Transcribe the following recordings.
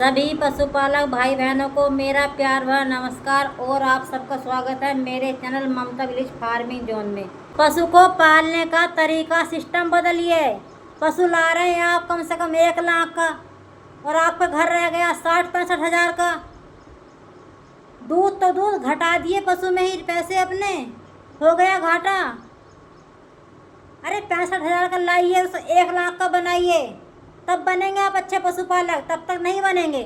सभी पशुपालक भाई बहनों को मेरा प्यार भरा नमस्कार और आप सबका स्वागत है मेरे चैनल ममता विलेज फार्मिंग जोन में। पशु को पालने का तरीका सिस्टम बदलिए। पशु ला रहे हैं आप कम से कम 1 लाख का और आपका घर रह गया 60-65 हज़ार का। दूध तो दूध घटा दिए, पशु में ही पैसे अपने हो गया घाटा। अरे 65 हज़ार का लाइए, उसे 1 लाख का बनाइए, तब बनेंगे आप अच्छे पशुपालक। तब तक नहीं बनेंगे,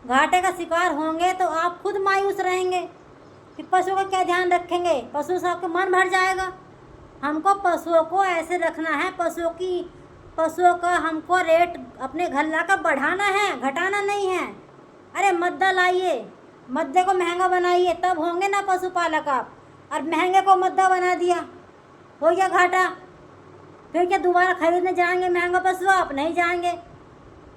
घाटे का शिकार होंगे तो आप खुद मायूस रहेंगे कि पशु का क्या ध्यान रखेंगे। पशु से आपका मन भर जाएगा। हमको पशुओं को ऐसे रखना है, पशुओं का हमको रेट अपने घर लाकर बढ़ाना है, घटाना नहीं है। अरे मद्दा लाइए, मद्दे को महंगा बनाइए, तब होंगे ना पशुपालक आप। और महंगे को मद्दा बना दिया, हो गया घाटा। फिर क्या दोबारा खरीदने जाएंगे महंगा पशु? आप नहीं जाएंगे।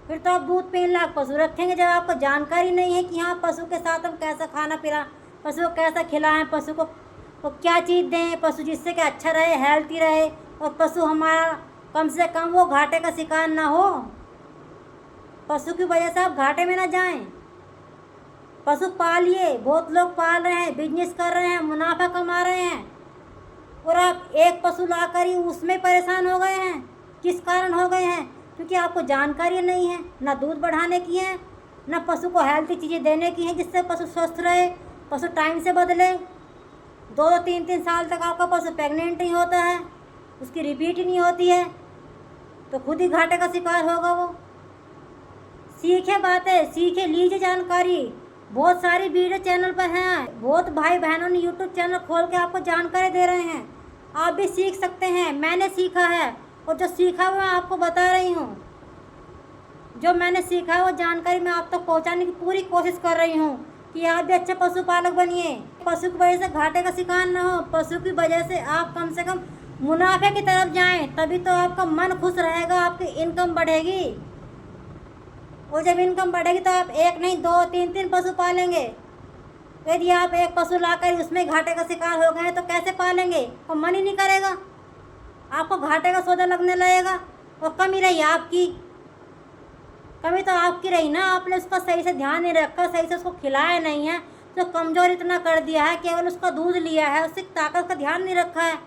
फिर तो आप दूध 3 लाख पशु रखेंगे जब आपको जानकारी नहीं है कि हाँ पशु के साथ हम कैसा खाना पिला, पशु को कैसा खिलाएं, पशु को क्या चीज़ दें, पशु जिससे कि अच्छा रहे, हेल्थी रहे और पशु हमारा कम से कम वो घाटे का शिकार ना हो। पशु की वजह से आप घाटे में ना जाएं। पशु पालिए, बहुत लोग पाल रहे हैं, बिजनेस कर रहे हैं, मुनाफा कमा रहे हैं और आप एक पशु लाकर ही उसमें परेशान हो गए हैं। किस कारण हो गए हैं? क्योंकि आपको जानकारी नहीं है, ना दूध बढ़ाने की है, ना पशु को हेल्थी चीज़ें देने की हैं जिससे पशु स्वस्थ रहे, पशु टाइम से बदले। 2-3 साल तक आपका पशु प्रेग्नेंट नहीं होता है, उसकी रिपीट ही नहीं होती है, तो खुद ही घाटे का शिकार होगा वो। सीखे बातें, सीखे, लीजिए जानकारी। बहुत सारी वीडियो चैनल पर हैं, बहुत भाई बहनों ने यूट्यूब चैनल खोल के आपको जानकारी दे रहे हैं। आप भी सीख सकते हैं। मैंने सीखा है और जो सीखा हुआ मैं आपको बता रही हूँ। जो मैंने सीखा है वो जानकारी मैं आप तक पहुँचाने की पूरी कोशिश कर रही हूँ कि आप भी अच्छे पशुपालक बनिए। पशु की वजह से घाटे का शिकार न हो, पशु की वजह से आप कम से कम मुनाफे की तरफ जाएँ, तभी तो आपका मन खुश रहेगा, आपकी इनकम बढ़ेगी। और जब इनकम बढ़ेगी तो आप 1 नहीं 2-3 पशु पालेंगे। यदि आप एक पशु लाकर उसमें घाटे का शिकार हो गए हैं तो कैसे पालेंगे? तो मन ही नहीं करेगा, आपको घाटे का सौदा लगने लगेगा। और कमी रही आपकी, कमी तो आपकी रही ना, आपने उसका सही से ध्यान नहीं रखा, सही से उसको खिलाया नहीं है, तो कमज़ोर इतना कर दिया है, केवल उसका दूध लिया है, उसकी ताकत का ध्यान नहीं रखा है।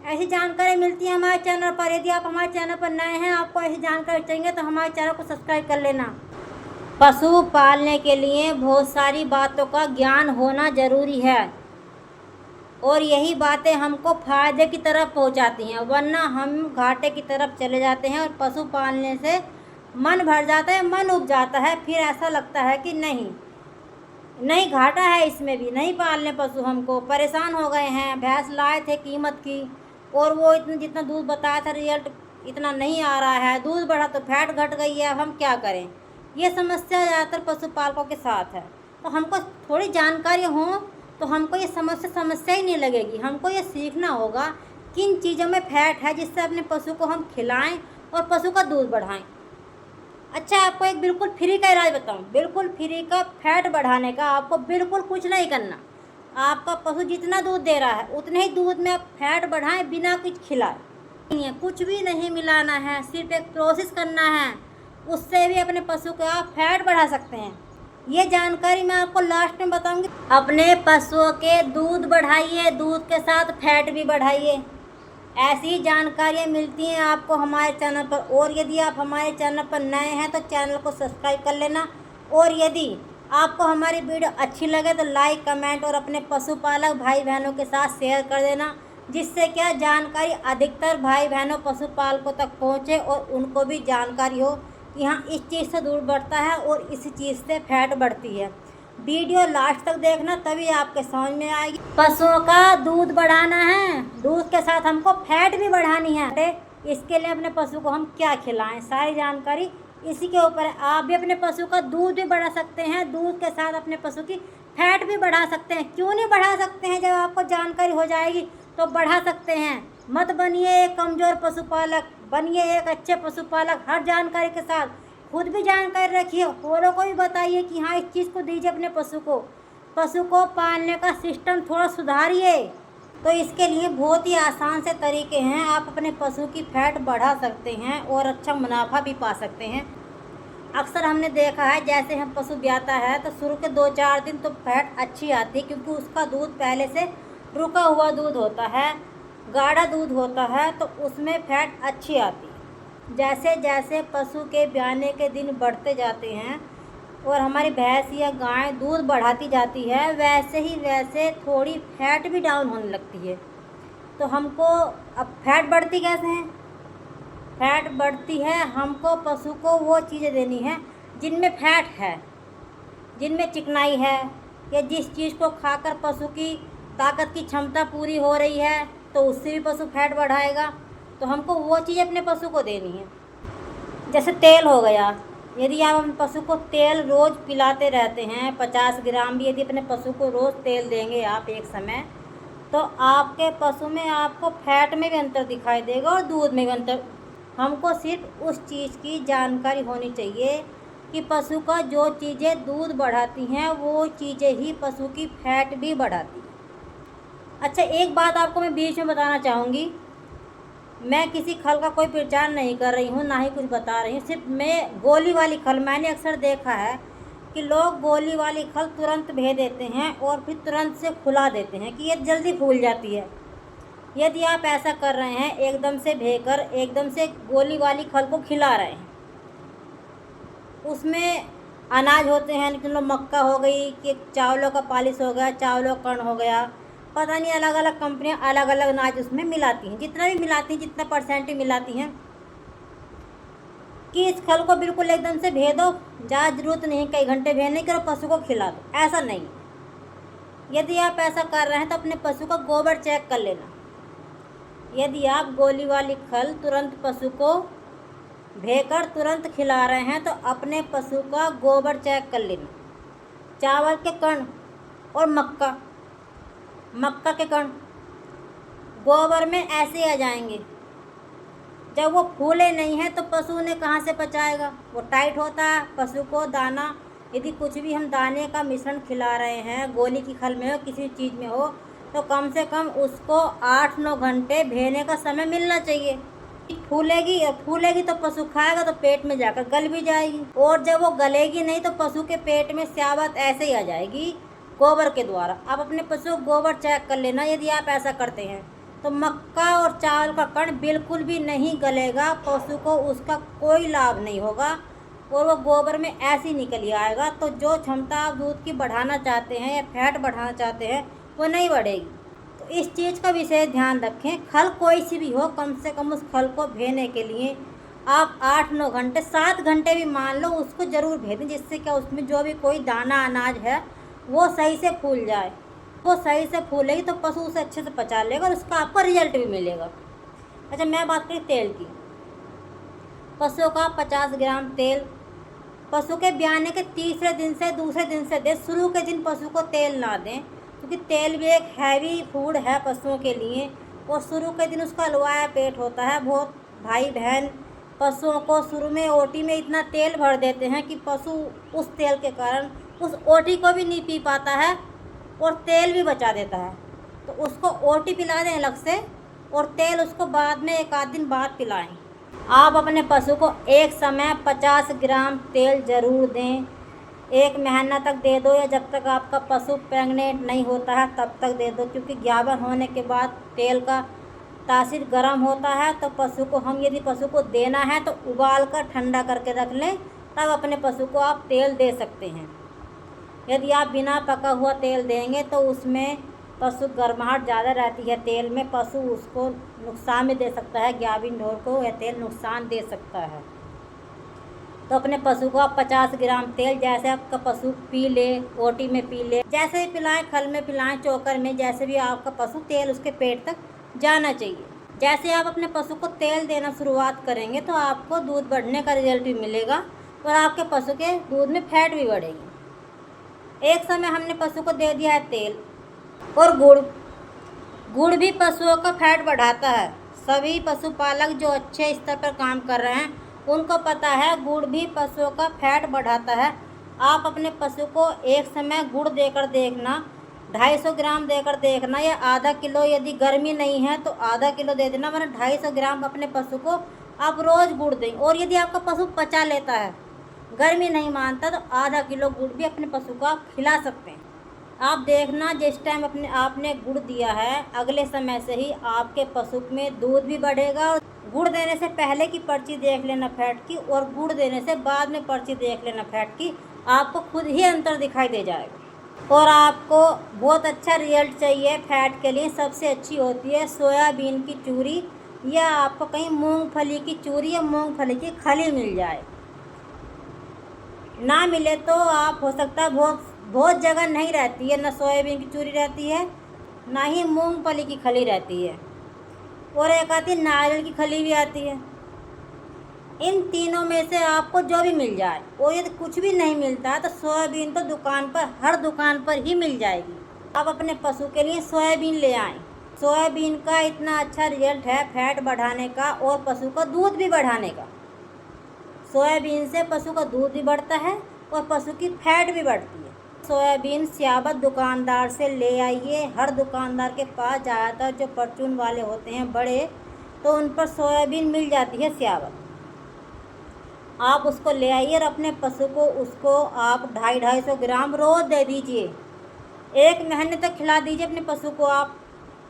ऐसी जानकारी मिलती है हमारे चैनल पर। यदि आप हमारे चैनल पर नए हैं, आपको ऐसी जानकारी चाहिए तो हमारे चैनल को सब्सक्राइब कर लेना। पशु पालने के लिए बहुत सारी बातों का ज्ञान होना ज़रूरी है और यही बातें हमको फ़ायदे की तरफ पहुंचाती हैं, वरना हम घाटे की तरफ चले जाते हैं और पशु पालने से मन भर जाता है, मन उब जाता है। फिर ऐसा लगता है कि नहीं घाटा है इसमें भी, नहीं पालने पशु, हमको परेशान हो गए हैं। भैंस लाए थे कीमत की और वो जितना दूध बताया था रिजल्ट इतना नहीं आ रहा है, दूध बढ़ा तो फैट घट गई है, अब हम क्या करें? ये समस्या ज़्यादातर पशुपालकों के साथ है। तो हमको थोड़ी जानकारी हो तो हमको ये समस्या ही नहीं लगेगी। हमको ये सीखना होगा किन चीज़ों में फैट है जिससे अपने पशु को हम खिलाएं और पशु का दूध बढ़ाएं। अच्छा, आपको एक बिल्कुल फ्री का इलाज बताऊं, बिल्कुल फ्री का फैट बढ़ाने का। आपको बिल्कुल कुछ नहीं करना, आपका पशु जितना दूध दे रहा है उतने ही दूध में आप फैट बढ़ाएं बिना कुछ खिलाए। नहीं है, कुछ भी नहीं मिलाना है, सिर्फ एक प्रोसेस करना है, उससे भी अपने पशु का आप फैट बढ़ा सकते हैं। ये जानकारी मैं आपको लास्ट में बताऊंगी। अपने पशुओं के दूध बढ़ाइए, दूध के साथ फैट भी बढ़ाइए। ऐसी जानकारियाँ मिलती हैं आपको हमारे चैनल पर। और यदि आप हमारे चैनल पर नए हैं तो चैनल को सब्सक्राइब कर लेना। और यदि आपको हमारी वीडियो अच्छी लगे तो लाइक, कमेंट और अपने पशुपालक भाई बहनों के साथ शेयर कर देना, जिससे क्या जानकारी अधिकतर भाई बहनों पशुपालकों तक पहुँचे और उनको भी जानकारी हो कि हाँ इस चीज़ से दूध बढ़ता है और इस चीज़ से फैट बढ़ती है। वीडियो लास्ट तक देखना, तभी आपके समझ में आएगी। पशुओं का दूध बढ़ाना है, दूध के साथ हमको फैट भी बढ़ानी है। इसके लिए अपने पशु को हम क्या खिलाएं, सारी जानकारी इसी के ऊपर है। आप भी अपने पशु का दूध भी बढ़ा सकते हैं, दूध के साथ अपने पशु की फैट भी बढ़ा सकते हैं। क्यों नहीं बढ़ा सकते हैं? जब आपको जानकारी हो जाएगी तो बढ़ा सकते हैं। मत बनिए एक कमज़ोर पशुपालक, बनिए एक अच्छे पशुपालक। हर जानकारी के साथ खुद भी जानकारी रखिए, औरों को भी बताइए कि हाँ इस चीज़ को दीजिए अपने पशु को। पशु को पालने का सिस्टम थोड़ा सुधारिए। तो इसके लिए बहुत ही आसान से तरीके हैं, आप अपने पशु की फैट बढ़ा सकते हैं और अच्छा मुनाफा भी पा सकते हैं। अक्सर हमने देखा है जैसे हम पशु ब्याता है तो शुरू के 2-4 दिन तो फैट अच्छी आती है, क्योंकि उसका दूध पहले से रुका हुआ दूध होता है, गाढ़ा दूध होता है, तो उसमें फैट अच्छी आती है। जैसे जैसे पशु के ब्याने के दिन बढ़ते जाते हैं और हमारी भैंस या गाय दूध बढ़ाती जाती है, वैसे ही वैसे थोड़ी फैट भी डाउन होने लगती है। तो हमको अब फैट बढ़ती कैसे है? फैट बढ़ती है, हमको पशु को वो चीज़ें देनी है जिनमें फैट है, जिनमें चिकनाई है, या जिस चीज़ को खाकर पशु की ताकत की क्षमता पूरी हो रही है, तो उससे भी पशु फैट बढ़ाएगा। तो हमको वो चीज़ अपने पशु को देनी है। जैसे तेल हो गया, यदि आप अपने पशु को तेल रोज़ पिलाते रहते हैं, 50 ग्राम भी यदि अपने पशु को रोज़ तेल देंगे आप एक समय, तो आपके पशु में आपको फैट में भी अंतर दिखाई देगा और दूध में भी अंतर। हमको सिर्फ उस चीज़ की जानकारी होनी चाहिए कि पशु का जो चीज़ें दूध बढ़ाती हैं वो चीज़ें ही पशु की फैट भी बढ़ाती हैं। अच्छा, एक बात आपको मैं बीच में बताना चाहूँगी, मैं किसी खल का कोई प्रचार नहीं कर रही हूँ, ना ही कुछ बता रही हूँ। सिर्फ मैं गोली वाली खल, मैंने अक्सर देखा है कि लोग गोली वाली खल तुरंत भे देते हैं और फिर तुरंत से फुला देते हैं कि ये जल्दी फूल जाती है। यदि आप ऐसा कर रहे हैं, एकदम से भेकर एकदम से गोली वाली खल को खिला रहे हैं, उसमें अनाज होते हैं, लेकिन लो मक्का हो गई कि चावलों का पालिश हो गया, चावलों का कण हो गया, पता नहीं अलग अलग कंपनियां अलग अलग अनाज उसमें मिलाती हैं, जितना भी मिलाती हैं, जितना परसेंट मिलाती हैं, कि इस खल को बिल्कुल एकदम से भे दो, ज़्यादा ज़रूरत नहीं कई घंटे भेने की, और पशु को खिला दो। ऐसा नहीं। यदि आप ऐसा कर रहे हैं तो अपने पशु का गोबर चेक कर लेना। यदि आप गोली वाली खल तुरंत पशु को भेकर तुरंत खिला रहे हैं तो अपने पशु का गोबर चेक कर लेना। चावल के कण और मक्का के कण गोबर में ऐसे आ जाएंगे। जब वो फूले नहीं हैं तो पशु ने कहाँ से पचाएगा? वो टाइट होता है। पशु को दाना, यदि कुछ भी हम दाने का मिश्रण खिला रहे हैं, गोली की खल में हो, किसी चीज़ में हो, तो कम से कम उसको 8-9 घंटे भेने का समय मिलना चाहिए। फूलेगी तो पशु खाएगा तो पेट में जाकर गल भी जाएगी, और जब वो गलेगी नहीं तो पशु के पेट में स्यावत ऐसे ही आ जाएगी गोबर के द्वारा। आप अपने पशु को गोबर चेक कर लेना। यदि आप ऐसा करते हैं तो मक्का और चावल का कण बिल्कुल भी नहीं गलेगा, पशु को उसका कोई लाभ नहीं होगा, और वो गोबर में ऐसे ही निकल आएगा। तो जो क्षमता आप दूध की बढ़ाना चाहते हैं या फैट बढ़ाना चाहते हैं वो नहीं बढ़ेगी। तो इस चीज़ का विशेष ध्यान रखें। खल कोई सी भी हो, कम से कम उस खल को भेने के लिए आप 8-9 घंटे, 7 घंटे भी मान लो, उसको ज़रूर भेदें, जिससे क्या उसमें जो भी कोई दाना अनाज है वो सही से फूल जाए। वो सही से फूलेगी तो पशु उसे अच्छे से पचा लेगा और उसका आपको रिजल्ट भी मिलेगा। अच्छा, मैं बात करी तेल की। पशु का 50 ग्राम तेल पशु के ब्याने के तीसरे दिन से दूसरे दिन से दें। शुरू के दिन पशु को तेल ना दें, क्योंकि तेल भी एक हैवी फूड है पशुओं के लिए, और शुरू के दिन उसका हलवाया पेट होता है। बहुत भाई बहन पशुओं को शुरू में ओटी में इतना तेल भर देते हैं कि पशु उस तेल के कारण उस ओटी को भी नहीं पी पाता है और तेल भी बचा देता है। तो उसको ओटी पिला दें अलग से, और तेल उसको बाद में 1 आध दिन बाद पिलाएं। आप अपने पशु को एक समय 50 ग्राम तेल ज़रूर दें। 1 महीना तक दे दो, या जब तक आपका पशु प्रेग्नेंट नहीं होता है तब तक दे दो, क्योंकि ज्ञापन होने के बाद तेल का तासीर गर्म होता है। तो पशु को यदि पशु को देना है तो उबाल कर ठंडा करके रख लें, तब अपने पशु को आप तेल दे सकते हैं। यदि आप बिना पका हुआ तेल देंगे तो उसमें पशु गर्माहट ज़्यादा रहती है तेल में, पशु उसको नुकसान भी दे सकता है, गाभिन ढोर को यह तेल नुकसान दे सकता है। तो अपने पशु को आप 50 ग्राम तेल, जैसे आपका पशु पी ले, ओटी में पी ले, जैसे भी पिलाएं, खल में पिलाएं, चोकर में, जैसे भी आपका पशु, तेल उसके पेट तक जाना चाहिए। जैसे आप अपने पशु को तेल देना शुरुआत करेंगे तो आपको दूध बढ़ने का रिजल्ट भी मिलेगा और आपके पशु के दूध में फैट भी बढ़ेगी। एक समय हमने पशु को दे दिया है तेल और गुड़ भी पशुओं का फैट बढ़ाता है। सभी पशुपालक जो अच्छे स्तर पर काम कर रहे हैं उनको पता है गुड़ भी पशुओं का फैट बढ़ाता है। आप अपने पशु को एक समय गुड़ देकर देखना, 250 ग्राम देकर देखना, या आधा किलो, यदि गर्मी नहीं है तो आधा किलो दे देना, वरना 250 ग्राम अपने पशु को आप रोज़ गुड़ दें। और यदि आपका पशु पचा लेता है गर्मी नहीं मानता तो आधा किलो गुड़ भी अपने पशु को आप खिला सकते हैं। आप देखना जिस टाइम आपने गुड़ दिया है, अगले समय से ही आपके पशु में दूध भी बढ़ेगा। और गुड़ देने से पहले की पर्ची देख लेना फैट की, और गुड़ देने से बाद में पर्ची देख लेना फैट की, आपको खुद ही अंतर दिखाई दे जाएगा। और आपको बहुत अच्छा रिजल्ट चाहिए फैट के लिए, सबसे अच्छी होती है सोयाबीन की चूरी, या आपको कहीं मूंगफली की चूरी या मूंगफली की खली मिल जाए। ना मिले तो आप हो सकता है बहुत जगह नहीं रहती है, ना सोयाबीन की चूरी रहती है, ना ही मूंगफली की खली रहती है, और एक आती है नारियल की खली भी आती है। इन तीनों में से आपको जो भी मिल जाए, और यदि कुछ भी नहीं मिलता है तो सोयाबीन तो दुकान पर, हर दुकान पर ही मिल जाएगी। आप अपने पशु के लिए सोयाबीन ले आएँ। सोयाबीन का इतना अच्छा रिजल्ट है फैट बढ़ाने का और पशु का दूध भी बढ़ाने का। सोयाबीन से पशु का दूध भी बढ़ता है और पशु की फैट भी बढ़ती है। सोयाबीन सियाबत दुकानदार से ले आइए। हर दुकानदार के पास ज़्यादातर जो परचून वाले होते हैं बड़े, तो उन पर सोयाबीन मिल जाती है सियाबत। आप उसको ले आइए और अपने पशु को उसको आप 250-250 ग्राम रोज़ दे दीजिए। 1 महीने तक खिला दीजिए अपने पशु को आप।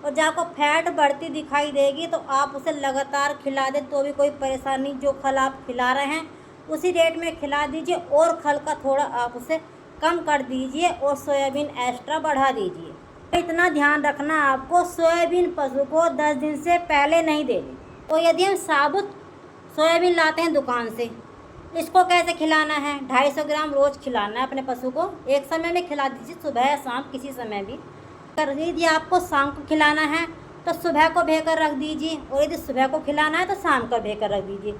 और जब आपको फैट बढ़ती दिखाई देगी तो आप उसे लगातार खिला दें तो भी कोई परेशानी। जो खल आप खिला रहे हैं उसी रेट में खिला दीजिए, और खल का थोड़ा आप उसे कम कर दीजिए और सोयाबीन एक्स्ट्रा बढ़ा दीजिए। इतना ध्यान रखना आपको, सोयाबीन पशु को 10 दिन से पहले नहीं देनी। तो यदि हम साबुत सोयाबीन लाते हैं दुकान से, इसको कैसे खिलाना है? 250 ग्राम रोज़ खिलाना है अपने पशु को। एक समय में खिला दीजिए, सुबह या शाम किसी समय भी। यदि आपको शाम को खिलाना है तो सुबह को भेकर रख दीजिए, और यदि सुबह को खिलाना है तो शाम को भेकर रख दीजिए।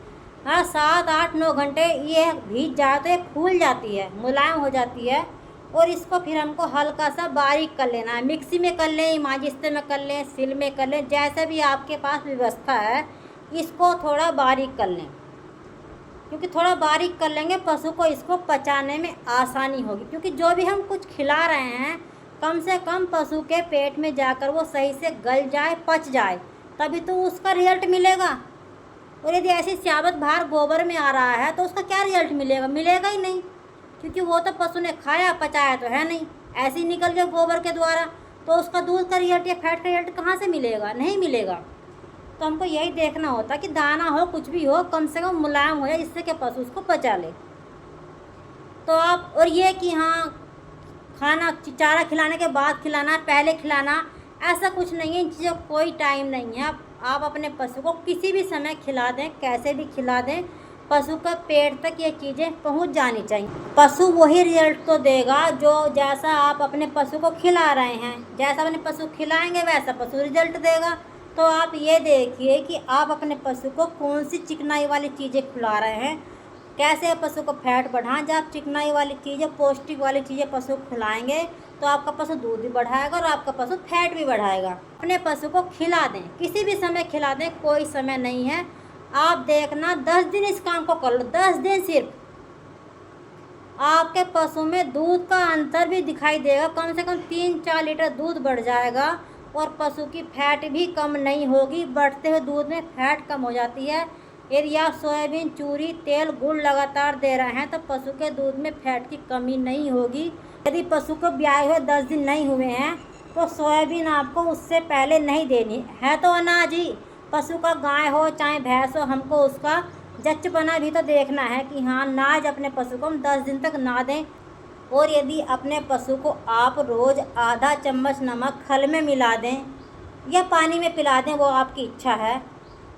हाँ, 7, 8, 9 घंटे ये भीग जाए तो ये फूल जाती है, मुलायम हो जाती है। और इसको फिर हमको हल्का सा बारीक कर लेना है। मिक्सी में कर लें, इमाजिस्ते में कर लें, सिल में कर लें, जैसे भी आपके पास व्यवस्था है। इसको थोड़ा बारीक कर लें, क्योंकि थोड़ा बारीक कर लेंगे पशु को इसको पचाने में आसानी होगी। क्योंकि जो भी हम कुछ खिला रहे हैं कम से कम पशु के पेट में जाकर वो सही से गल जाए, पच जाए, तभी तो उसका रिजल्ट मिलेगा। और यदि ऐसी सियाबत बाहर गोबर में आ रहा है तो उसका क्या रिजल्ट मिलेगा? मिलेगा ही नहीं, क्योंकि वो तो पशु ने खाया, पचाया तो है नहीं, ऐसे ही निकल गया गोबर के द्वारा। तो उसका दूध का रिजल्ट या फैट का रिजल्ट कहाँ से मिलेगा? नहीं मिलेगा। तो हमको यही देखना होता कि दाना हो, कुछ भी हो, कम से कम मुलायम हो जाए, जिससे कि पशु उसको पचा ले। तो आप, और ये कि हाँ खाना चारा खिलाने के बाद खिलाना, पहले खिलाना, ऐसा कुछ नहीं है। इन चीज़ों का कोई टाइम नहीं है। आप अपने पशु को किसी भी समय खिला दें, कैसे भी खिला दें, पशु का पेट तक ये चीज़ें पहुंच जानी चाहिए। पशु वही रिजल्ट तो देगा जो जैसा आप अपने पशु को खिला रहे हैं। जैसा अपने पशु खिलाएंगे वैसा पशु रिजल्ट देगा। तो आप ये देखिए कि आप अपने पशु को कौन सी चिकनाई वाली चीज़ें खिला रहे हैं, कैसे पशु को फैट बढ़ाएं। जब आप चिकनाई वाली चीज़ें, पौष्टिक वाली चीज़ें पशु को खिलाएंगे तो आपका पशु दूध भी बढ़ाएगा और आपका पशु फैट भी बढ़ाएगा। अपने पशु को खिला दें, किसी भी समय खिला दें, कोई समय नहीं है। आप देखना 10 दिन इस काम को कर लो, 10 दिन सिर्फ, आपके पशु में दूध का अंतर भी दिखाई देगा। कम से कम 3-4 लीटर दूध बढ़ जाएगा और पशु की फैट भी कम नहीं होगी। बढ़ते हुए दूध में फैट कम हो जाती है। यदि आप सोयाबीन, चूरी, तेल, गुड़ लगातार दे रहे हैं तो पशु के दूध में फैट की कमी नहीं होगी। यदि पशु को ब्याए हुए 10 दिन नहीं हुए हैं तो सोयाबीन आपको उससे पहले नहीं देनी है। तो अनाज ही, पशु का गाय हो चाहे भैंस हो, हमको उसका जच्चपना भी तो देखना है कि हाँ, अनाज अपने पशु को हम 10 दिन तक ना दें। और यदि अपने पशु को आप रोज़ आधा चम्मच नमक खल में मिला दें या पानी में पिला दें, वो आपकी इच्छा है,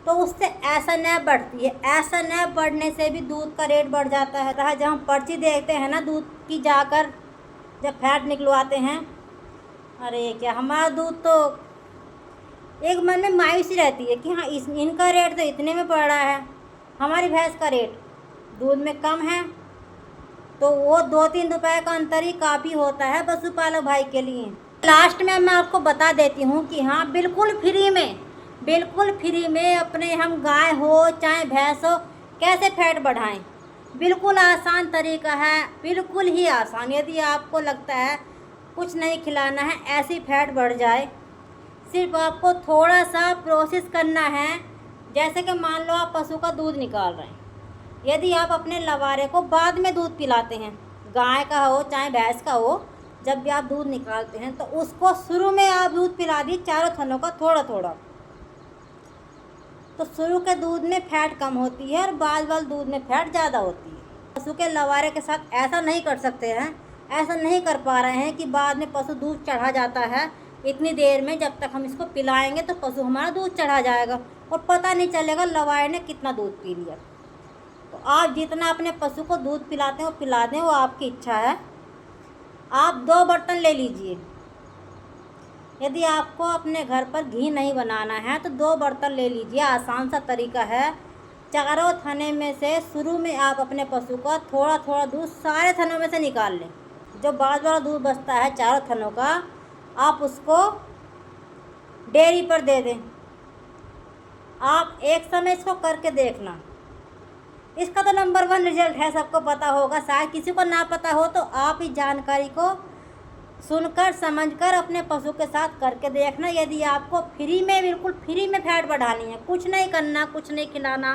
तो उससे ऐसा न बढ़ती है। ऐसा न बढ़ने से भी दूध का रेट बढ़ जाता है। जब हम पर्ची देखते हैं ना दूध की, जाकर जब फैट निकलवाते हैं, अरे क्या हमारा दूध, तो एक मन में मायूसी रहती है कि हाँ इनका रेट तो इतने में पड़ रहा है, हमारी भैंस का रेट दूध में कम है। तो वो 2-3 रुपए का अंतर ही काफ़ी होता है पशुपालक भाई के लिए। लास्ट में मैं आपको बता देती हूँ कि हाँ, बिल्कुल फ्री में अपने हम गाय हो चाहे भैंस हो कैसे फैट बढ़ाएं। बिल्कुल आसान तरीका है, बिल्कुल ही आसान। यदि आपको लगता है कुछ नहीं खिलाना है, ऐसी फैट बढ़ जाए, सिर्फ आपको थोड़ा सा प्रोसेस करना है। जैसे कि मान लो आप पशु का दूध निकाल रहे हैं, यदि आप अपने लवारे को बाद में दूध पिलाते हैं, गाय का हो चाहे भैंस का हो, जब भी आप दूध निकालते हैं तो उसको शुरू में आप दूध पिला दिए चारों थनों का थोड़ा थोड़ा, तो शुरू के दूध में फैट कम होती है और बाद वाले दूध में फैट ज़्यादा होती है। पशु के लवारे के साथ ऐसा नहीं कर सकते हैं, ऐसा नहीं कर पा रहे हैं कि बाद में पशु दूध चढ़ा जाता है इतनी देर में, जब तक हम इसको पिलाएंगे तो पशु हमारा दूध चढ़ा जाएगा और पता नहीं चलेगा लवारे ने कितना दूध पी लिया। तो आप जितना अपने पशु को दूध पिलाते हैं वो पिला दें, वो आपकी इच्छा है। आप 2 बर्तन ले लीजिए। यदि आपको अपने घर पर घी नहीं बनाना है तो 2 बर्तन ले लीजिए। आसान सा तरीका है। चारों थने में से शुरू में आप अपने पशु का थोड़ा थोड़ा दूध सारे थनों में से निकाल लें। जो बाद वाला दूध बचता है चारों थनों का, आप उसको डेयरी पर दे दें। आप एक समय इसको करके देखना, इसका तो नंबर 1 रिजल्ट है, सबको पता होगा। शायद किसी को ना पता हो तो आप इस जानकारी को सुनकर समझकर अपने पशु के साथ करके देखना। यदि आपको फ्री में, बिल्कुल फ्री में फैट बढ़ानी है, कुछ नहीं करना, कुछ नहीं खिलाना,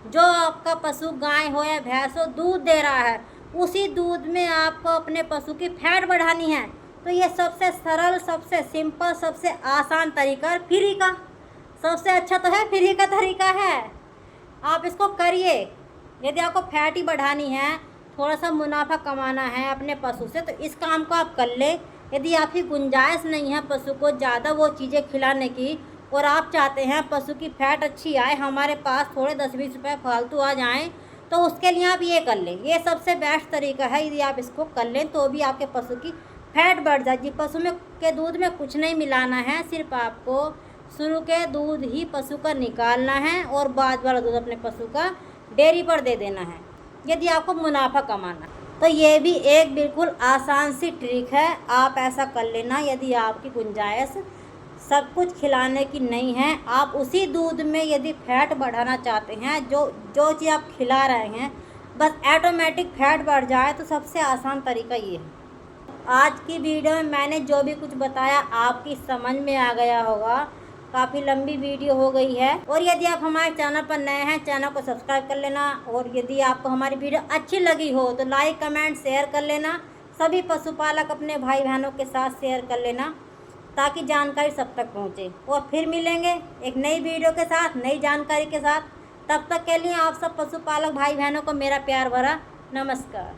जो आपका पशु गाय हो या भैंस हो दूध दे रहा है उसी दूध में आपको अपने पशु की फैट बढ़ानी है, तो ये सबसे सरल, सबसे सिंपल, सबसे आसान तरीका है। फ्री का सबसे अच्छा तो है, फ्री का तरीका है। आप इसको करिए। यदि आपको फैट ही बढ़ानी है, थोड़ा सा मुनाफा कमाना है अपने पशु से, तो इस काम को आप कर ले। यदि आपकी गुंजाइश नहीं है पशु को ज़्यादा वो चीज़ें खिलाने की और आप चाहते हैं पशु की फैट अच्छी आए, हमारे पास थोड़े 10-20 रुपये फालतू आ जाएं, तो उसके लिए आप ये कर लें। ये सबसे बेस्ट तरीका है। यदि आप इसको कर लें तो भी आपके पशु की फैट बढ़ जाएगी। पशु में के दूध में कुछ नहीं मिलाना है, सिर्फ आपको शुरू के दूध ही पशु का निकालना है और बाद वाला दूध अपने पशु का डेयरी पर दे देना है, यदि आपको मुनाफा कमाना। तो ये भी एक बिल्कुल आसान सी ट्रिक है, आप ऐसा कर लेना। यदि आपकी गुंजाइश सब कुछ खिलाने की नहीं है, आप उसी दूध में यदि फैट बढ़ाना चाहते हैं, जो चीज़ आप खिला रहे हैं बस ऑटोमेटिक फैट बढ़ जाए, तो सबसे आसान तरीका ये है। आज की वीडियो में मैंने जो भी कुछ बताया आपकी समझ में आ गया होगा। काफ़ी लंबी वीडियो हो गई है। और यदि आप हमारे चैनल पर नए हैं, चैनल को सब्सक्राइब कर लेना। और यदि आपको हमारी वीडियो अच्छी लगी हो तो लाइक, कमेंट, शेयर कर लेना। सभी पशुपालक अपने भाई बहनों के साथ शेयर कर लेना ताकि जानकारी सब तक पहुंचे। और फिर मिलेंगे एक नई वीडियो के साथ, नई जानकारी के साथ। तब तक के लिए आप सब पशुपालक भाई बहनों को मेरा प्यार भरा नमस्कार।